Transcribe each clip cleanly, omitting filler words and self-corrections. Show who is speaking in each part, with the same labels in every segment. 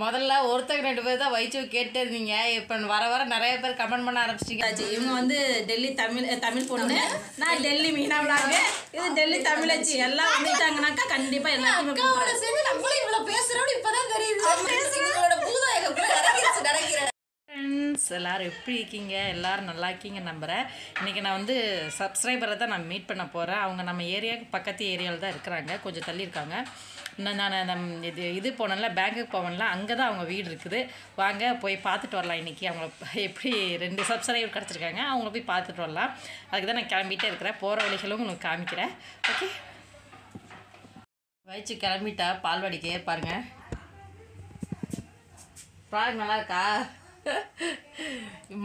Speaker 1: முதல்ல ஒருத்தங்க 2 பேர் தான் வைச்சு கேட்டே இருந்தீங்க. இப்போ வர வர நிறைய பேர் கமெண்ட் பண்ண ஆரம்பிச்சிட்டீங்க.
Speaker 2: இவங்க வந்து டெல்லி தமிழ் பொண்ணு, நான் டெல்லி மீனா விளாங்க, இது டெல்லி தமிழச்சி. எல்லாம் வந்துட்டாங்கனாக்கா கண்டிப்பா எல்லாத்தையுமே
Speaker 1: பேசுறோம். இப்பதான் தெரியுது ஃப்ரெண்ட்ஸ் எல்லாரும் எப்படி இருக்கீங்க? எல்லோரும் நல்லா இருக்கீங்க நம்புகிறேன். இன்றைக்கி நான் வந்து சப்ஸ்கிரைபரை தான் நான் மீட் பண்ண போகிறேன். அவங்க நம்ம ஏரியாவுக்கு பக்கத்து ஏரியாவில் தான் இருக்கிறாங்க, கொஞ்சம் தள்ளி இருக்காங்க. இன்னும் நான் இது போனேன்ல, பேங்க்குக்கு போவேன்ல, அங்கே தான் அவங்க வீடு இருக்குது. வாங்க போய் பார்த்துட்டு வரலாம். இன்றைக்கி அவங்கள எப்படி 2 சப்ஸ்கிரைபர் கிடச்சிருக்காங்க, அவங்கள போய் பார்த்துட்டு வரலாம். அதுக்கு தான் நான் கிளம்பிட்டே இருக்கிறேன். போகிற வழிகளும் உங்களுக்கு காமிக்கிறேன். ஓகே, வயிற்று கிளம்பிட்டா பால்வாடிக்கே. பாருங்கள் ப்ராடக்ட் நல்லா இருக்கா?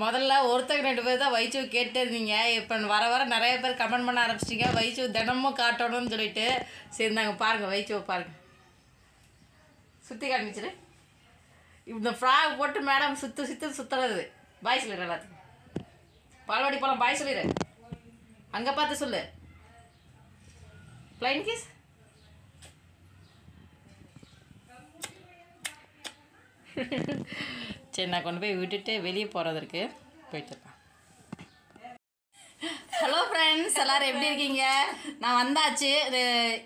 Speaker 1: முதல்ல ஒருத்தங்க 2 பேர் தான் வைச்சு கேட்டே இருந்தீங்க. இப்போ வர வர நிறைய பேர் கமெண்ட் பண்ண ஆரம்பிச்சிட்டிங்க, வைச்சு தினமும் காட்டணும்னு சொல்லிட்டு. சரி நாங்கள் பாருங்கள், வைச்சுவை பாருங்கள், சுற்றி காமிச்சிரு. இந்த ஃப்ராக் போட்டு மேடம் சுற்றுறது. பாய் சொல்லிடு எல்லாத்துக்கும். பால்வாடி போகலாம், பாய் சொல்லிடு. அங்கே பார்த்து சொல்லு. Flying kiss. சரி, நான் கொண்டு போய் விட்டுட்டு வெளியே போகிறதுக்கு போயிட்டுருக்கேன். ஹலோ ஃப்ரெண்ட்ஸ், எல்லோரும் எப்படி இருக்கீங்க? நான் வந்தாச்சு.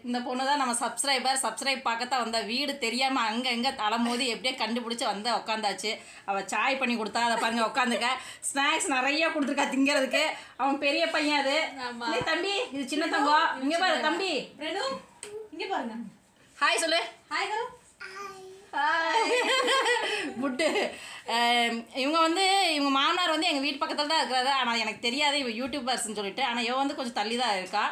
Speaker 1: இந்த பொண்ணு தான் நம்ம சப்ஸ்கிரைப் பார்க்கத்தான் வந்த. வீடு தெரியாமல் அங்கே எங்கே தலைமோதி எப்படியே கண்டுபிடிச்சி வந்து உட்காந்தாச்சு. அவள் சாய் பண்ணி கொடுத்தா, அதை பாருங்க உட்காந்துக்க. ஸ்நாக்ஸ் நிறைய கொடுத்துருக்கா திங்கிறதுக்கு. அவன் பெரிய பையன் அது. தம்பி, இது சின்ன தங்கம். இங்கே பாரு தம்பி, இங்கே பாருங்க. ஹாய் சொல்லு. ஹாய் புட்டு. இவங்க வந்து இவங்க மாமனார் வந்து எங்கள் வீட்டு பக்கத்தில் தான் இருக்கிறாரு. ஆனால் எனக்கு தெரியாது இவ யூடியூபர்ஸ்ன்னு சொல்லிட்டு. ஆனால் இவ வந்து கொஞ்சம் தள்ளி தான் இருக்கா.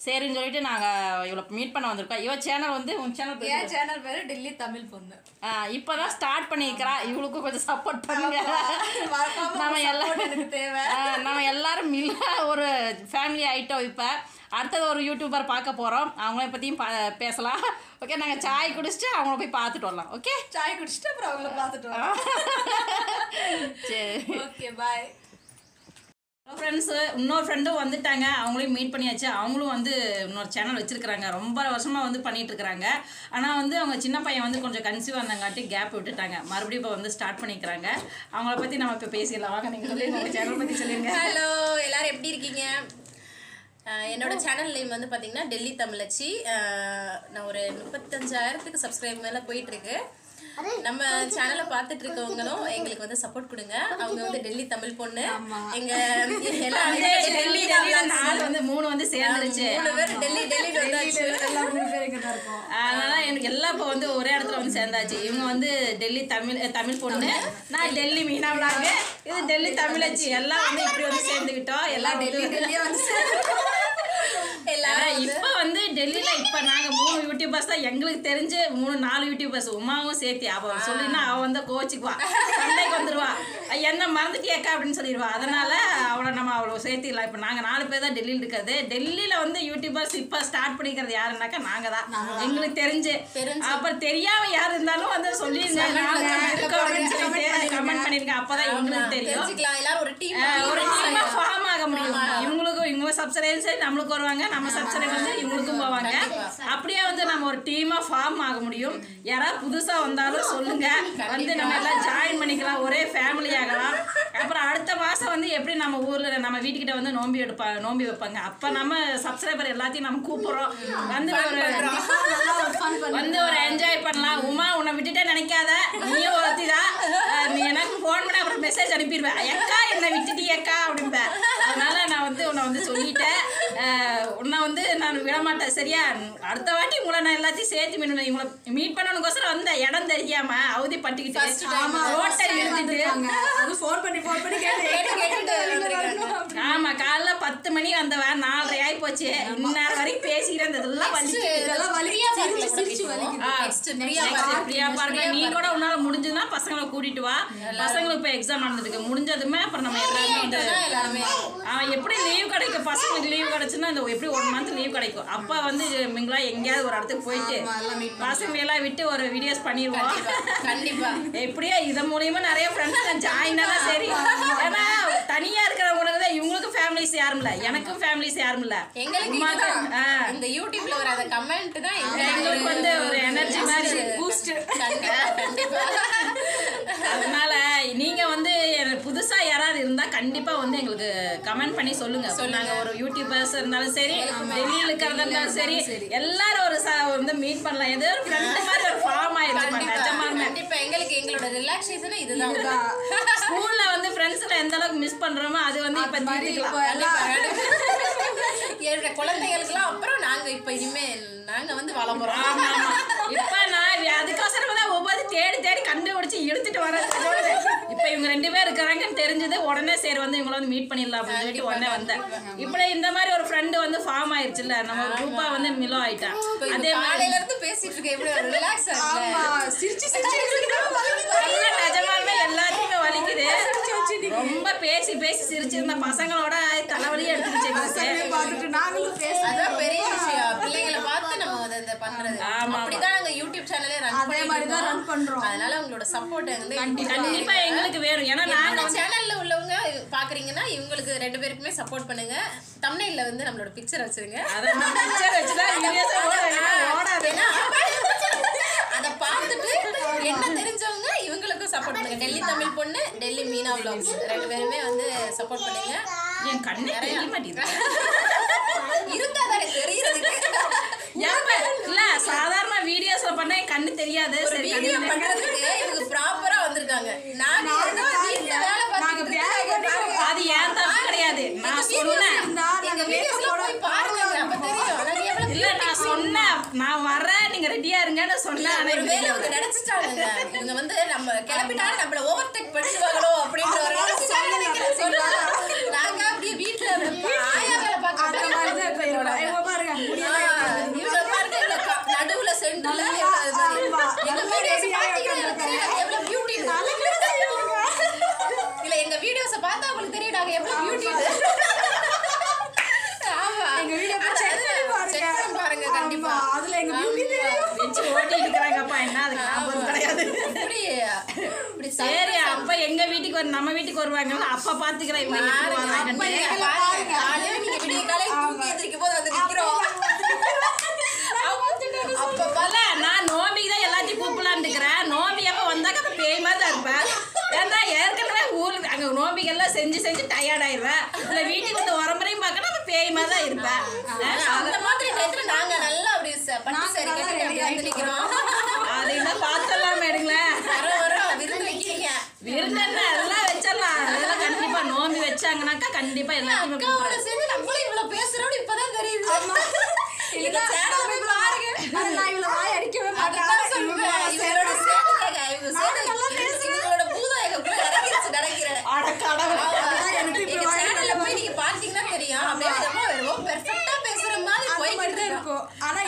Speaker 1: சரின்னு சொல்லிட்டு நாங்கள் இவ்வளோ மீட் பண்ண வந்திருக்கோம். இவ சேனல் வந்து உன் சேனல்
Speaker 3: பேர் டெல்லி தமிழ் பொண்ணு.
Speaker 1: இப்போ தான் ஸ்டார்ட் பண்ணியிருக்கிறா. இவளுக்கும் கொஞ்சம் சப்போர்ட் பண்ணுங்க. நம்ம எல்லாரும் எனக்கு தேவை. நம்ம எல்லாரும் ஒரு ஃபேமிலி ஆகிட்டோம். இப்போ அடுத்தது ஒரு யூடியூபர் பார்க்க போகிறோம். அவங்கள பற்றியும் பேசலாம். ஓகே, நாங்கள் சாய் குடிச்சிட்டு அவங்கள போய் பார்த்துட்டு வரலாம். ஓகே,
Speaker 3: சாய் குடிச்சிட்டு அப்புறம் அவங்கள பார்த்துட்டு வரலாம்.
Speaker 1: சரி,
Speaker 3: ஓகே, பாய்.
Speaker 2: ஃப்ரெண்ட்ஸு இன்னொரு ஃப்ரெண்டும் வந்துட்டாங்க. அவங்களையும் மீட் பண்ணியாச்சு. அவங்களும் வந்து இன்னொரு சேனல் வச்சுருக்கிறாங்க. ரொம்ப வருஷமாக வந்து பண்ணிகிட்ருக்குறாங்க. ஆனால் வந்து அவங்க சின்ன பையன் வந்து கொஞ்சம் கன்சீவ் வந்தாங்காட்டி கேப் விட்டுட்டாங்க. மறுபடியும் இப்போ வந்து ஸ்டார்ட் பண்ணிக்கிறாங்க. அவங்கள பற்றி நம்ம இப்போ பேசிடலாம். வாங்க, நீங்கள் சொல்லி உங்கள் சேனல் பற்றி சொல்லுங்க.
Speaker 3: ஹலோ, எல்லோரும் எப்படி இருக்கீங்க? என்னோட சேனல் நேம் வந்து பார்த்தீங்கன்னா டெல்லி தமிழச்சி. நான் ஒரு 35,000 சப்ஸ்கிரைப் மேலே போயிட்டுருக்கு. நம்ம சேனலை பார்த்துட்டு இருக்கவங்களும் எங்களுக்கு வந்து சப்போர்ட் கொடுங்க. அவங்க வந்து டெல்லி தமிழ் பொண்ணு. எங்க எல்லாம்
Speaker 2: டெல்லி வந்து 3 வந்து சேர்ந்துருச்சு.
Speaker 3: 3 பேர் டெல்லி வந்தாச்சு.
Speaker 2: அதனால எனக்கு எல்லாம் இப்போ வந்து ஒரே இடத்துல வந்து சேர்ந்தாச்சு. இவங்க வந்து டெல்லி தமிழ் பொண்ணு, நான் டெல்லி மீனா விளாங்க, இது டெல்லி தமிழச்சி. எல்லாம் வந்து இப்படி வந்து சேர்ந்துக்கிட்டோம். எல்லாம் டெல்லியே வந்து இப்போ வந்து டெல்லியில இப்போ நாங்கள் 3 யூடியூபர்ஸ் தான் எங்களுக்கு தெரிஞ்சு. 4 யூடியூபர்ஸ். உமாவும் சேர்த்தி. அவள் சொல்லினா அவள் வந்து கோச்சிக்குவா, சண்டைக்கு வந்துடுவா, என்ன மறந்துட்டியாக்கா அப்படின்னு சொல்லிடுவா. அதனால நம்ம அவ்வளோ சேர்த்திடலாம். இப்போ நாங்கள் 4 பேர் தான் டெல்லியில் இருக்கிறது. டெல்லியில் வந்து யூடியூபர்ஸ் இப்போ ஸ்டார்ட் பண்ணிக்கிறது யாருன்னாக்கா நாங்கள் தான், எங்களுக்கு தெரிஞ்சு. அப்புறம் தெரியாமல் யார் இருந்தாலும் வந்து சொல்லிடுங்க, கமெண்ட் பண்ணிருக்கேன். அப்போதான் எங்களுக்கு தெரியும். ஒரு டீமாக ஃபார்ம் ஆக முடியும். இவங்களுக்கும் இவங்க சப்ஸ்கிரைபர் சரி நம்மளுக்கு வருவாங்க, நம்ம சப்ஸ்கிரைபர் வந்து இவங்களுக்கும் போவாங்க. அப்படியே வந்து நம்ம ஒரு டீமாக ஃபார்ம் ஆக முடியும். யாராவது புதுசாக வந்தாலும் சொல்லுங்க, வந்து நம்ம எல்லாம் ஜாயின் பண்ணிக்கலாம், ஒரே ஃபேமிலி ஆகலாம். அப்புறம் அடுத்த மாதம் வந்து எப்படி நம்ம ஊரில் நம்ம வீட்டுக்கிட்ட வந்து நோம்பி வைப்பாங்க. அப்போ நம்ம சப்ஸ்கிரைபர் எல்லாத்தையும் நம்ம கூப்பிட்றோம், வந்து ஒரு என்ஜாய் பண்ணலாம். உமா உன்னை விட்டுட்டே நினைக்காத, நீயும் ஒருத்தி தான். நீ எனக்கு ஃபோன் பண்ண அப்புறம் மெசேஜ் அனுப்பிடுவேன், அக்கா என்னை விட்டுட்டியக்கா அப்படின்பேன். அதனால நான் வந்து உன்னை வந்து சொல்லிட்டேன், உன்னை வந்து நான் விடமாட்டேன் சரியா. அடுத்த வாட்டி உங்களை நான் எல்லாத்தையும் சேர்த்து இவங்களை மீட் பண்ணணுக்கோசரம் வந்த இடம் தெரியாம அவதி பட்டிக்கிட்டு ரோட்டை எடுத்துட்டு
Speaker 3: ஃபோன் பண்ணி
Speaker 2: ஆமா, காலைல 10 மணி வந்தவன் 4:30 ஆகி போச்சு. இந்நேரம் வரைக்கும் பேசிக்கிறேன். நீ கூட உன்னால முடிஞ்சதுன்னா பசங்களை கூட்டிட்டு வா. பசங்களுக்கு இப்போ எக்ஸாம் நடந்துருக்கு. முடிஞ்சதுமே அப்புறம் நம்ம எல்லாருமே எப்படி லீவ் கிடைக்கும், பசங்களுக்கு லீவ் கிடைச்சுன்னா இந்த எப்படி 1 மந்த் லீவ் கிடைக்கும். அப்போ வந்து மிங்களா எங்கேயாவது ஒரு இடத்துக்கு போயிட்டு பசங்களெல்லாம் விட்டு ஒரு வீடியோஸ் பண்ணிடுவோம்.
Speaker 3: கண்டிப்பா
Speaker 2: எப்படியோ இதன் மூலியமா நிறைய ஃப்ரெண்ட்ஸ் ஜாயின் ஆனா சரி. ஏன்னா தனியா இருக்கிறவங்களுக்கு தான் இவங்களுக்கும் ஃபேமிலிஸ் யாரும் இல்லை, எனக்கும் ஃபேமிலிஸ் யாரும் இல்லை.
Speaker 3: எங்களுக்கு இந்த யூடியூப்ல வர அந்த கமெண்ட் தான்
Speaker 2: எங்களுக்கு வந்து ஒரு எனர்ஜி மாதிரி கண்டிப்பா வந்து எங்களுக்கு கமெண்ட் பண்ணி சொல்லுங்க. நாங்க ஒரு யூடியூபர்ஸ் இருந்தாலும் சரி, டெல்லியில இருக்கிறதா இருந்தாலும் சரி, எல்லாரும் ஒரு வந்து மீட் பண்ணலாம். ஏதோ ஒரு ஃப்ரெண்ட் மாதிரி ஒரு ஃபார்ம் ஆயிடுச்சு. நிஜமாலுமே
Speaker 3: கண்டிப்பா எங்களுக்கு எங்களோட ரிலாக்ஸேஷன் இதுதான்.
Speaker 2: ஸ்கூல்ல வந்து ஃப்ரெண்ட்ஸ்ல எந்த அளவுக்கு மிஸ் பண்றோமோ அது வந்து இப்ப தீர்த்துக்கலாம்.
Speaker 3: என்னோட குழந்தைகளுக்குலாம் அப்புறம் நாங்க இப்ப இனிமேல் நாங்க வந்து வாழ போறோம்.
Speaker 2: இப்ப நான் அதுக்கோசரம் தான் ஒவ்வொரு தேடி தேடி கண்டுபிடிச்சு இழுத்துட்டு வரேன். இப்ப இவங்க 2 பேர் இருக்கிறாங்கன்னு தெரிஞ்சது உடனே சரி வந்து இவங்கள வந்து மீட் பண்ணிடலாம் அப்படின்னு சொல்லிட்டு உடனே வந்தேன். இப்படி இந்த மாதிரி ஒரு ஃப்ரெண்டு வந்து ஃபார்ம் ஆயிடுச்சுல்ல, நம்ம குரூப்பா வந்து மிலோ ஆயிட்டா. அதே
Speaker 3: காலையில இருந்து பேசிட்டு இருக்க எப்படி ரிலாக்ஸ்
Speaker 2: நிஜமாலுமே எல்லாத்தையுமே வலிக்குது. ரொம்ப பேசி பேசி சிரிச்சிருந்த பசங்களோட தலைவலியே எடுத்துக்கிச்சு.
Speaker 3: அதான் பெரிய விஷயம். பிள்ளைங்களை பார்த்து நம்ம அதை பண்றது. அப்படிதான் நாங்க யூடியூப் சேனலே ரன் பண்றோம். அதனால உங்களோட சப்போர்ட் வந்து
Speaker 2: கண்டிப்பா எங்களுக்கு வேணும். ஏன்னா நாங்க
Speaker 3: சேனல்ல உள்ளவங்க பாக்குறீங்கன்னா இவங்களுக்கு 2 பேருக்குமே சப்போர்ட் பண்ணுங்க. தம்ப்நெயில்ல வந்து நம்மளோட பிக்சர் வச்சிருங்க.
Speaker 2: அத பிக்சர் வச்சுதான் வீடியோஸ் ஓடாது.
Speaker 3: அத பார்த்துட்டு என்ன தெரிஞ்சவங்க இவங்களுக்கும் சப்போர்ட் பண்ணுங்க. டெல்லி தமிழ் பொண்ணு, டெல்லி மீனா vlogs 2 பேருமே வந்து சப்போர்ட் பண்ணுங்க.
Speaker 2: என் கண்ணே தெரிய மாட்டேங்குது.
Speaker 3: இருந்தா தானே தெரியுறதுக்கு.
Speaker 2: இல்ல சாதாரண வீடியோஸ்ல பண்ணா கண்ணு தெரியாது.
Speaker 3: ஒரு வீடியோ பண்றதுக்கு இவங்க ப்ராப்பரா வந்திருக்காங்க. நான் வீட்ல வேலை பார்த்துட்டு
Speaker 2: அது ஏன் தப்பு கிடையாது. நான் சொன்னேன்
Speaker 3: எங்க வீடியோஸ்ல போய் பாருங்க அப்ப தெரியும்.
Speaker 2: இல்ல நான் சொன்னேன் நான் வரேன் நீங்க ரெடியா இருங்கன்னு சொன்னேன்.
Speaker 3: ஒருவேளை அவங்க நினைச்சிட்டாங்க இவங்க வந்து நம்ம கிளம்பிட்டாலும் நம்மள ஓவர்டேக் பண்ணிடுவாங்களோ அப்படின்ற ஒரு நாங்க அப்படியே வீட்டுல ஆயா வேலை பார்க்கற மாதிரி தான் பாருங்க நடுவுல சென்டர்ல எங்க வீடியோஸ் எவ்வளவு பியூட்டி இல்ல எங்க வீடியோஸ பார்த்தா உங்களுக்கு தெரியும் நாங்க எவ்வளவு பியூட்டி. எங்க வீடியோ செக் பாருங்க கண்டிப்பா. அதுல எங்க பியூட்டி
Speaker 2: வெச்சு ஓட்டி இருக்கறாங்கப்பா. என்ன அது ஞாபகம் கிடையாது.
Speaker 3: இப்படி
Speaker 2: சரி அப்ப எங்க வீட்டுக்கு நம்ம வீட்டுக்கு வருவாங்க. அப்ப பாத்துக்கறேன் இவங்க எப்படி வராங்கன்னு.
Speaker 3: பாருங்க காலையில நீங்க விடிய காலையில தூங்கி எந்திரிக்கும் போது வந்து நிக்கிறோம்.
Speaker 2: அப்ப பல நான் நோம்பிக்கு தான் எல்லாத்தையும் கூப்பிடலான்னு இருக்கிறேன். நோம்பி அப்ப வந்தாக்க பேய் மாதிரி தான் இருப்பேன். ஏன்னா ஏற்கனவே ஊருக்கு அங்க நோம்பிகள்லாம் செஞ்சு செஞ்சு டயர்ட் ஆயிடுவேன். இல்ல வீட்டுக்கு வந்து உரம்பரையும் பார்க்கணும் அப்ப பேய் மாதிரி தான் இருப்பேன்.
Speaker 3: அந்த மாதிரி டயத்துல நாங்க நல்லா அப்படி பட்டு சரி கட்டி அப்படி வந்து நிக்கிறோம்.
Speaker 2: அதையும் பார்த்தலாம் எடுங்களேன்.
Speaker 3: விருந்து வைக்கிறீங்க.
Speaker 2: விருந்து அதெல்லாம் வச்சிடலாம். அதெல்லாம் கண்டிப்பா நோம்பி வச்சாங்கன்னாக்கா கண்டிப்பா எல்லாத்தையுமே
Speaker 3: சேர்ந்து நம்மளும் இவ்வளவு பேசுறோம் இப்பதான் தெரியுது. இந்த சேனல் போய் பாருங்க. நான் இவ்வளவு வாய் அடிக்கவே மாட்டேன். இவங்களோட சேனல்ல இவங்க இவங்களோட பூதாயகக்குள்ள இறங்கிச்சு நடக்கிறேன். அட கடவுளே. இந்த சேனல்ல போய் நீங்க பாத்தீங்கன்னா தெரியும். அப்படியே விதமா வருவோம். பெர்ஃபெக்ட்டா பேசுற மாதிரி போயிட்டு இருக்கும். ஆனா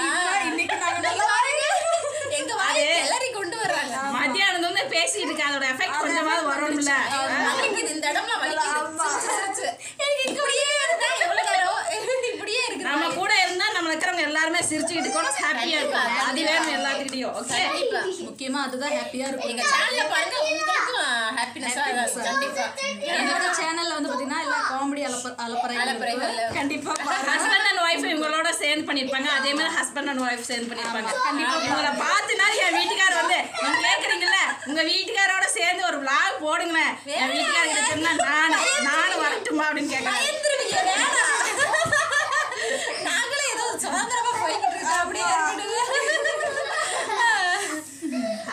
Speaker 3: இன்னைக்கு நாங்க நல்லா பாருங்க. எங்க வாய் எல்லாரி கொண்டு வர்றாங்க.
Speaker 2: மத்தியானம் வந்து பேசிட்டு இருக்கு. அதோட எஃபெக்ட் கொஞ்சமாவது வரும்ல.
Speaker 3: வலிக்குது இந்த இடம்லாம் வலிக்குது. எனக்கு இப்படியே இருந்தா எவ்வளவு நேரம் இப்படியே இருக்கு.
Speaker 2: நம்ம கூட இருந்தா நம்ம இருக்கிறவங்க எல்லாருமே சிரிச்சுக்கிட்டு இருக்கணும். ஹாப்பியா இருக்கும். அது வேணும் எல்லாத்துக்கிட்டையும். ஓகே
Speaker 4: முக்கியமா அதுதான் ஹாப்பியா இருக்கும்.
Speaker 3: எங்க சேனல்ல பாருங்க உங்களுக்கும் ஹாப்பினஸா இருக்கும். கண்டிப்பா
Speaker 4: என்னோட சேனல்ல வந்து பாத்தீங்கன்னா எல்லாம் காமெடி அலப்பறைகள்
Speaker 3: கண்டிப்பா
Speaker 2: ஹஸ்பண்ட் அண்ட் ஒய்ஃப் இவங்களோட சேர்ந்து பண்ணிருப்பாங்க. அதே மாதிரி ஹஸ்பண்ட் அண்ட் ஒய்ஃப் சேர்ந்து பண்ணிருப்பாங்க. உங்களை பார்த்துனா என் வீட்டுக்காரர் வந்து நீங்க கேக்குறீங்கல்ல உங்க வீட்டுக்காரோட சேர்ந்து ஒரு vlog போடுங்களேன். என் வீட்டுக்காரர்கிட்ட சொன்னா நானும் வரட்டுமா அப்படின்னு கேட்கறேன்.
Speaker 3: நாங்களே ஏதோ சுதந்திரமா போயிட்டு இருக்கோம். அப்படியே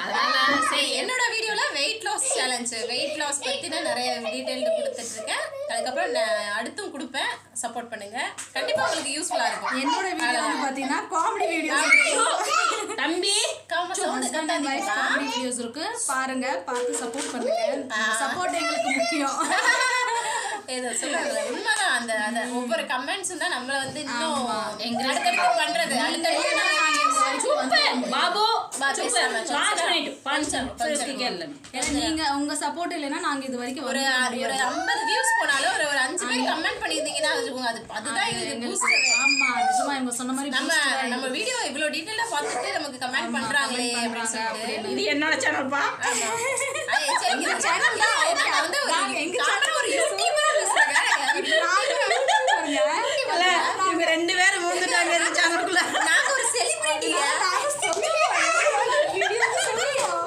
Speaker 3: அதனால சரி என்னோட வீடியோல weight loss challenge weight loss பத்தின நிறைய டீடைல் கொடுத்துட்டு இருக்கேன். அதுக்கப்புறம் நான் அடுத்தும் கொடுப்பேன். சப்போர்ட் பண்ணுங்க. கண்டிப்பா உங்களுக்கு யூஸ்ஃபுல்லா இருக்கும்.
Speaker 4: என்னோட வீடியோ வந்து பாத்தீங்கன்னா காமெடி வீடியோஸ்
Speaker 2: தம்பி
Speaker 4: காமெடி வீடியோஸ் இருக்கு. பாருங்க பார்த்து சப்போர்ட் பண்ணுங்க. சப்போர்ட் எங்களுக்கு முக்கியம்.
Speaker 3: ஏதோ சொல்றாங்க உண்மைதான். அந்த ஒவ்வொரு கமெண்ட்ஸும் தான் நம்மள வந்து இன்னும் அடுத்தடுத்து பண்றது. அடுத்தடுத்து
Speaker 2: பாபு
Speaker 4: நீங்க உங்க சப்போர்ட் இல்லைன்னா நாங்க இது வரைக்கும்
Speaker 3: ஒரு 50 வியூஸ் போனாலும் ஒரு 5 பேர் கமெண்ட் பண்ணியிருந்தீங்கன்னா அதுதான் எங்களுக்கு பூஸ்டர்.
Speaker 4: ஆமா நிஜமா இவங்க சொன்ன மாதிரி
Speaker 3: நம்ம வீடியோ இவ்வளவு டீடைலா பார்த்துட்டு நமக்கு கமெண்ட் பண்றாங்களே அப்படின்னு சொல்லிட்டு
Speaker 2: இது என்னோட சேனல்பா.
Speaker 3: இந்த சேனல்ல நான் வந்து ஒரு யூடியூபரா பேசுறேன்.
Speaker 2: இவங்க 2 பேரும் வந்துட்டாங்க இந்த சேனலுக்குள்ள.
Speaker 3: நாங்க ஒரு செலிபிரிட்டிங்க.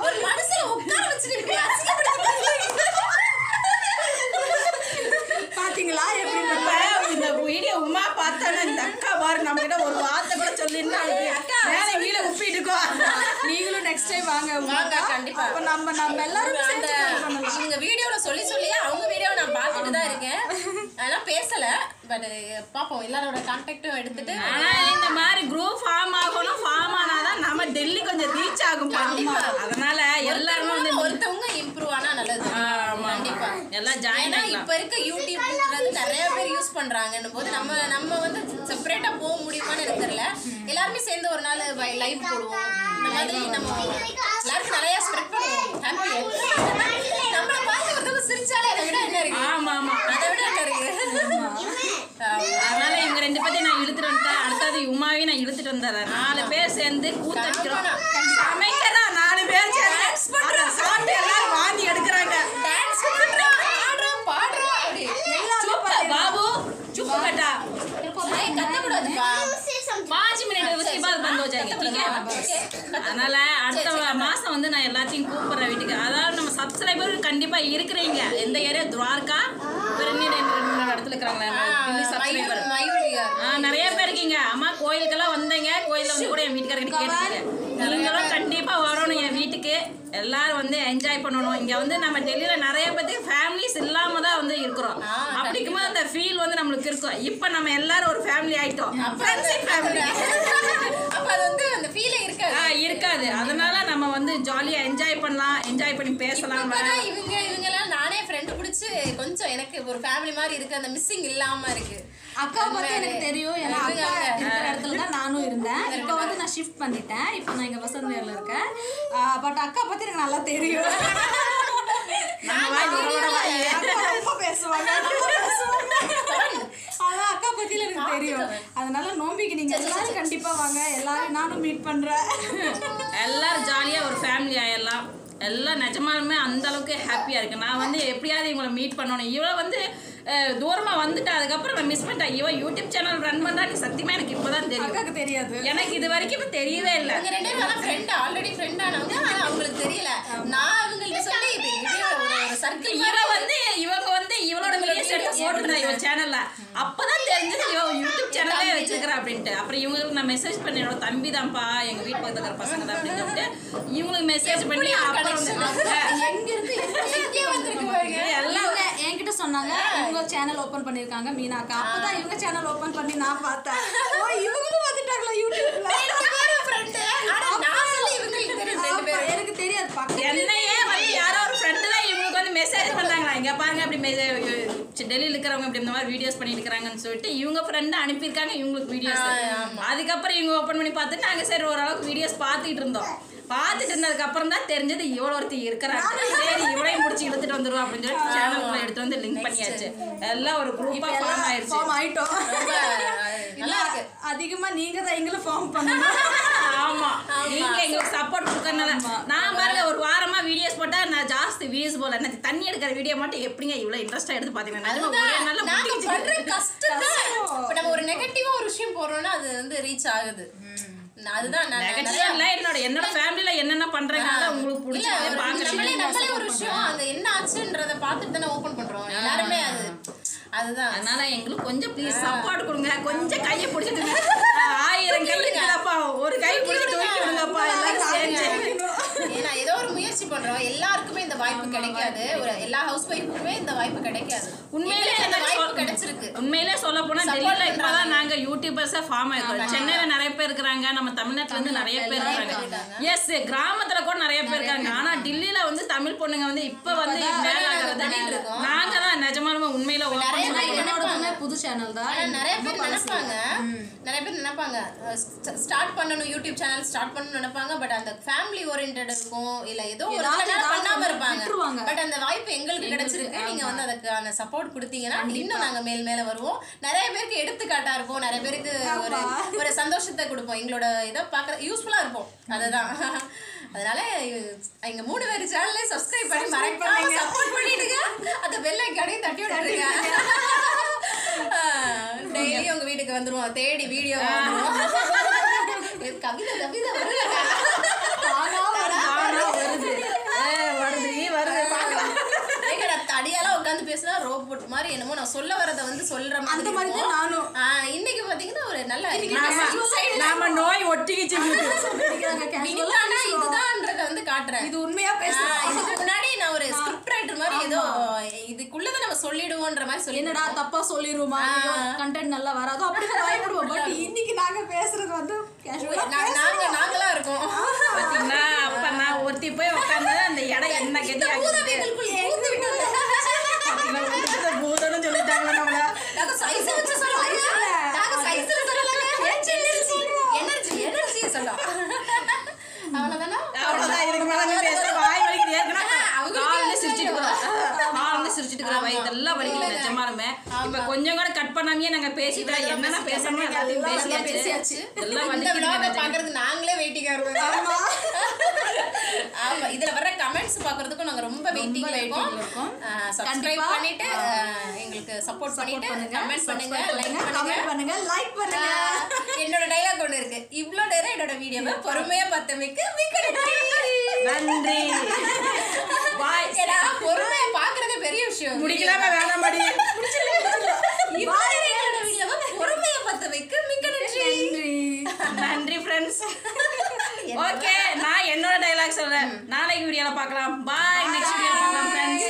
Speaker 3: ஒரு மனுஷனை உட்கார வச்சுட்டு
Speaker 4: நெக்ஸ்ட் டைம் வாங்க
Speaker 3: வாங்க கண்டிப்பா.
Speaker 4: அப்ப நம்ம எல்லாரும்
Speaker 3: அந்த இவங்க வீடியோல சொல்லியே அவங்க வீடியோ நான் பார்த்துட்டு தான் இருக்கேன். ஆனா பேசல, பட் பாப்போம் எல்லாரோட கான்டாக்டும் எடுத்துட்டு.
Speaker 2: ஆனா இந்த மாதிரி குரூப் ஃபார்ம் ஆனாதான் நம்ம டெல்லி கொஞ்சம் ரீச் ஆகும். அதனால எல்லாரும் வந்து
Speaker 3: ஒருத்தவங்க இம்ப்ரூவ் ஆனா நல்லது. கண்டிப்பா
Speaker 2: எல்லாம் ஜாயின்
Speaker 3: ஆகலாம். இப்ப இருக்க யூடியூப்ன்றது நிறைய பேர் யூஸ் பண்றாங்கன்னும் போது நம்ம வந்து செப்பரேட்டா போக முடியுமான்னு எனக்கு தெரியல. எல்லாருமே சேர்ந்து ஒரு நாள் லைவ் போடுவோம். இந்த மாதிரி நம்ம எல்லாருக்கும் நிறைய ஸ்ப்ரெட் பண்ணுவோம். ஹாப்பி நம்மள பார்த்து ஒருத்தவங்க சிரிச்சாலே அதை விட என்ன இருக்கு?
Speaker 2: ஆமா
Speaker 3: அதை விட என்ன இருக்கு?
Speaker 2: அதனால இவங்க 2 பேத்தையும் நான் இழுத்துட்டு வந்துட்டேன். அடுத்தது உமாவையும் நான் இழுத்துட்டு வந்துடுறேன். 4 பேர் சேர்ந்து கூத்தடிக்கிறோம். சமைக்கிறா 4 பேர் சேர்ந்து சாப்பிட்டு எல்லாரும் வாங்கி எடுக்கிறாங்க.
Speaker 3: டான்ஸ் பண்றோம், ஆடுறோம், பாடுறோம் அப்படி.
Speaker 2: बाबू चुप बेटा
Speaker 3: கத்துக்கூடாதுப்பா.
Speaker 2: 5 மினிட் उसके बाद बंद हो जाएगा ठीक है அதனால அடுத்த மாசம் வந்து நான் எல்லாத்தையும் கூப்பிடுறேன் வீட்டுக்கு. அதாவது நம்ம சப்ஸ்கிரைபர் கண்டிப்பா இருக்கிறீங்க. எந்த ஏரியா துவாரகா பெருநீ 2 இடத்துல இருக்காங்களா சப்ஸ்கிரைபர் நிறைய பேர் இருக்கீங்க. அம்மா கோயிலுக்கெல்லாம் வந்தீங்க. கோயிலில் வந்து கூட என் வீட்டுக்காரர்கிட்ட கேட்டீங்க. நீங்களும் கண்டிப்பா வரணும் என் வீட்டுக்கு. எல்லாரும் வந்து என்ஜாய் பண்ணணும். இங்க வந்து நம்ம டெல்லியில நிறைய பேருக்கு ஃபேமிலிஸ் இல்லாம தான் வந்து இருக்கிறோம். அப்படிக்கும்போது அந்த ஃபீல் வந்து நம்மளுக்கு இருக்கும். இப்போ நம்ம எல்லாரும் ஒரு ஃபேமிலி ஆயிட்டோம். ஃபேமிலி
Speaker 3: அப்ப அது வந்து அந்த ஃபீலே
Speaker 2: இருக்காது. அதனால நம்ம வந்து ஜாலியா என்ஜாய் பண்ணலாம், என்ஜாய் பண்ணி பேசலாம்.
Speaker 3: இவங்க எல்லாம் நானே ஃப்ரெண்ட் பிடிச்சி கொஞ்சம் எனக்கு ஒரு ஃபேமிலி மாதிரி இருக்கு. அந்த மிஸ்ஸிங் இல்லாம இருக்கு.
Speaker 4: அக்காவை பத்தி எனக்கு தெரியும். ஏன்னா அக்கா இருக்கிற இடத்துல தான் நானும் இருந்தேன். இப்போ வந்து நான் ஷிஃப்ட் பண்ணிட்டேன். இப்போ நான் இங்க வசந்த் நகர்ல இருக்கேன். பட் அக்கா பத்தி எனக்கு நல்லா தெரியும். ரொம்ப பேசுவாங்க. அதான் அக்கா பத்தியில எனக்கு தெரியும். அதனால நோம்பிக்கு நீங்க எல்லாரும் கண்டிப்பா வாங்க. எல்லாரும் நானும் மீட் பண்றேன்.
Speaker 2: எல்லாரும் ஜாலியா ஒரு ஃபேமிலி ஆயிடலாம். எல்லாம் நிஜமாலுமே அந்த அளவுக்கு ஹாப்பியா இருக்கு. நான் வந்து எப்படியாவது இவங்களை மீட் பண்ணணும். இவளை வந்து தூரமா வந்துட்டு அதுக்கப்புறம் நான் மிஸ் பண்ணிட்டேன். இவன் யூடியூப் சேனல் ரன் பண்றா. நீ சத்தியமா எனக்கு இப்பதான் தெரியும்.
Speaker 4: அக்காக்கு தெரியாது.
Speaker 2: எனக்கு இது வரைக்கும் தெரியவே இல்லை.
Speaker 3: இவங்க 2 பேரும் ஃப்ரெண்ட் ஆல்ரெடி ஃப்ரெண்ட் ஆனவங்க. ஆனா அவங்களுக்கு தெரியல. நான் இவங்களுக்கு சொல்லி ஒரு சர்க்கிள்
Speaker 2: இவங்க வந்து இவளோட வீடியோஸ் எடுத்து போட்டுருந்தா இவன் சேனல்ல. அப்பதான் தெரிஞ்சது யூடியூப் சேனலே வச்சிருக்கிறா அப்படின்ட்டு. அப்புறம் இவங்களுக்கு நான் மெசேஜ் பண்ணி என்னோட தம்பி தான்ப்பா எங்க வீட்டு பக்கத்துல இருக்கிற பசங்க தான் அப்படின்னு சொல்லிட்டு இவங்களுக்கு மெசேஜ் பண்ணி
Speaker 4: எல்லாம் என்கிட்ட சொன்னாங்க இவங்க சேனல் ஓபன் பண்ணிருக்காங்க மீனாக்கா. அப்பதான் இவங்க சேனல் ஓபன் பண்ணி நான் பார்த்தேன். இவங்களும் வந்துட்டாங்களா யூடியூப்ல. எனக்கு தெரியாது.
Speaker 2: என்னையே வந்து யாரோ ஒரு ஃப்ரெண்டு தான் இவங்களுக்கு வந்து மெசேஜ் பண்ணாங்களா. இங்க பாருங்க அப்படி டெல்லியில் இருக்கிறவங்க அப்படி இந்த மாதிரி வீடியோஸ் பண்ணிட்டு இருக்காங்கன்னு சொல்லிட்டு இவங்க ஃப்ரெண்டு அனுப்பியிருக்காங்க இவங்களுக்கு வீடியோஸ். அதுக்கப்புறம் இவங்க ஓப்பன் பண்ணி பார்த்துட்டு நாங்கள் சரி ஓரளவுக்கு வீடியோஸ் பார்த்துட்டு இருந்தோம். பார்த்துட்டு இருந்ததுக்கு அப்புறம் தான் தெரிஞ்சது இவ்வளோ ஒருத்தி இருக்கிறாங்க. சரி இவளையும் முடிச்சு இழுத்துட்டு வந்துருவோம் அப்படின்னு சொல்லிட்டு சேனலுக்குள்ள எடுத்து வந்து லிங்க் பண்ணியாச்சு. எல்லாம் ஒரு குரூப்பா ஃபார்ம் ஆயிடுச்சு.
Speaker 4: ஆயிட்டோம். அதிகமா நீங்க தான் எங்களை ஃபார்ம் பண்ணணும்.
Speaker 2: ஆமா நீங்க எங்களுக்கு சப்போர்ட் கொடுக்கறனால நான் பாருங்க ஒரு வாரமா வீடியோஸ் போட்டா நான் ஜாஸ்தி வியூஸ் போல. எனக்கு தண்ணி எடுக்கிற வீடியோ மட்டும் எப்படிங்க இவ்வளவு இன்ட்ரெஸ்டா எடுத்து பாத்தீங்கன்னா
Speaker 3: கஷ்டம். நம்ம ஒரு நெகட்டிவா ஒரு விஷயம் போடுறோம்னா அது வந்து ரீச் ஆகுது. அதுதான்
Speaker 2: என்னோட ஃபேமிலில என்னென்ன பண்றாங்க உங்களுக்கு பிடிச்சது பாக்குறீங்க.
Speaker 3: நம்மளே ஒரு விஷயம் அங்க என்ன ஆச்சுன்றத பார்த்துட்டு தானே ஓபன் பண்றோம் எல்லாருமே. அதுதான்
Speaker 2: அதனால எங்களுக்கு கொஞ்சம் ப்ளீஸ் சப்போர்ட் கொடுங்க. கொஞ்சம் கையை பிடிச்சிட்டு 1000 கை இருக்குதாப்பா ஒரு கை பிடிச்சி தூக்கி விடுங்கப்பா எல்லாரும் சேர்ந்து.
Speaker 3: ஏன்னா ஏதோ ஒரு முயற்சி பண்றோம். எல்லாருக்குமே இந்த வாய்ப்பு கிடைக்காது. ஒரு எல்லா ஹவுஸ் ஒய்ஃபுக்குமே இந்த வாய்ப்பு கிடைக்காது.
Speaker 2: உண்மையிலே
Speaker 3: இந்த வாய்ப்பு கிடைச்சிருக்கு.
Speaker 2: உண்மையிலே சொல்ல போனா டெல்லியில இப்பதான் நாங்க யூடியூபர்ஸா ஃபார்ம் ஆயிருக்கோம். சென்னையில நிறைய பேர் இருக்கிறாங்க. நம்ம தமிழ்நாட்டுல இருந்து நிறைய பேர் இருக்காங்க. எஸ் கிராமத்துல கூட நிறைய பேர் இருக்காங்க. ஆனா டெல்லியில வந்து தமிழ் பொண்ணுங்க வந்து இப்ப வந்து மேல ஆகிறது நாங்க தான் நிஜமாலுமே உண்மையில
Speaker 4: புது சேனல் தான்.
Speaker 3: நிறைய பேர் நினைப்பாங்க ஸ்டார்ட் பண்ணணும் யூடியூப் சேனல் ஸ்டார்ட் பண்ணணும்னு நினைப்பாங்க. பட் அந்த ஃபேமிலி ஓரியன்டட் இருக்கும் இல்ல ஏதோ ஒரு பண்ணாம இருப்பாங்க. பட் அந்த வாய்ப்பு எங்களுக்கு கிடைச்சிருக்கு. நீங்க வந்து அதுக்கான சப்போர்ட் கொடுத்தீங்கன்னா இன்னும் நாங்க மேல வருவோம். நிறைய பேருக்கு எடுத்துக்காட்டா இருப்போம். நிறைய பேருக்கு ஒரு சந்தோஷத்தை கொடுப்போம். எங்களோட இதை பார்க்க யூஸ்ஃபுல்லா இருப்போம். அதுதான் அதனால எங்க 3 பேர் சேனலை சப்ஸ்கிரைப் பண்ணி மறக்காம சப்போர்ட் பண்ணிடுங்க. அந்த பெல் ஐகானையும் தட்டி விட்டுருங்க. டெய்லி உங்க வீட்டுக்கு வந்துருவோம் தேடி வீடியோ கவிதை தடியெல்லாம் உட்காந்து பேசினா ரோபோட் மாதிரி என்னமோ நான் சொல்ல வரதை வந்து சொல்ற மாதிரி நானும். இன்னைக்கு பாத்தீங்கன்னா ஒரு நல்ல
Speaker 2: நம்ம நோய் ஒட்டிக்கிச்சு
Speaker 3: இதுதான் காட்டுறேன்.
Speaker 4: இது உண்மையா பேசுறேன்.
Speaker 3: இதுக்கு முன்னாடி நான் ஒரு ஸ்கிரிப்ட் ரைட்டர் மாதிரி ஏதோ இதுக்குள்ளதான் நம்ம சொல்லிடுவோன்ற மாதிரி சொல்லி
Speaker 4: என்னடா தப்பா சொல்லிடுவோமா, கண்டென்ட் நல்லா வராதோ அப்படின்னு பயப்படுவோம். பட் இன்னைக்கு நாங்க பேசுறது வந்து
Speaker 3: நாங்களா இருக்கோம்.
Speaker 2: பாத்தீங்கன்னா அப்ப நான் ஒருத்தி போய் உட்காந்து அந்த இடம் என்ன கெட்டி பூதம்னு சொல்லிட்டாங்களா நம்மள. அவ்வளவுதான். இதுக்கு மேல பேச வாய் வலிக்குது. காலையில சிரிச்சிட்டு இருக்கிற வயதெல்லாம் வலிக்கல நிஜமாலுமே. இப்ப கொஞ்சம் கூட கட் பண்ணாமே நாங்க பேசிட்டோம். என்னென்ன பேசணும் எல்லாத்தையும் பேசியாச்சு. எல்லாம்
Speaker 3: பாக்குறது நாங்களே வெயிட்டிங்கா இருக்கோம். ஆமா, இதுல வர கமெண்ட்ஸ் பாக்குறதுக்கும் நாங்க ரொம்ப வெயிட்டிங்ல இருக்கோம். சப்ஸ்கிரைப் பண்ணிட்டு எங்களுக்கு சப்போர்ட் பண்ணிட்டு கமெண்ட் பண்ணுங்க, லைக் பண்ணுங்க. என்னோட டயலாக் ஒன்று இருக்கு. இவ்ளோ நேரம் என்னோட வீடியோவை பொறுமையா பார்த்தமைக்கு மிக்க
Speaker 2: நன்றி. பாய்.
Speaker 3: ஏடா பொறுமையா பாக்குறது பெரிய விஷயம்.
Speaker 2: முடிக்கலாமா வேணாம் படி.
Speaker 3: என்னோட வீடியோவை பொறுமையா பார்த்தமைக்கு மிக்க
Speaker 2: நன்றி ஃப்ரெண்ட்ஸ். ஓகே, நான் என்னோட டயலாக் சொல்றேன். நாளைக்கு வீடியோல பார்க்கலாம். பாய். நெக்ஸ்ட் வீடியோல பார்க்கலாம் ஃப்ரெண்ட்ஸ்.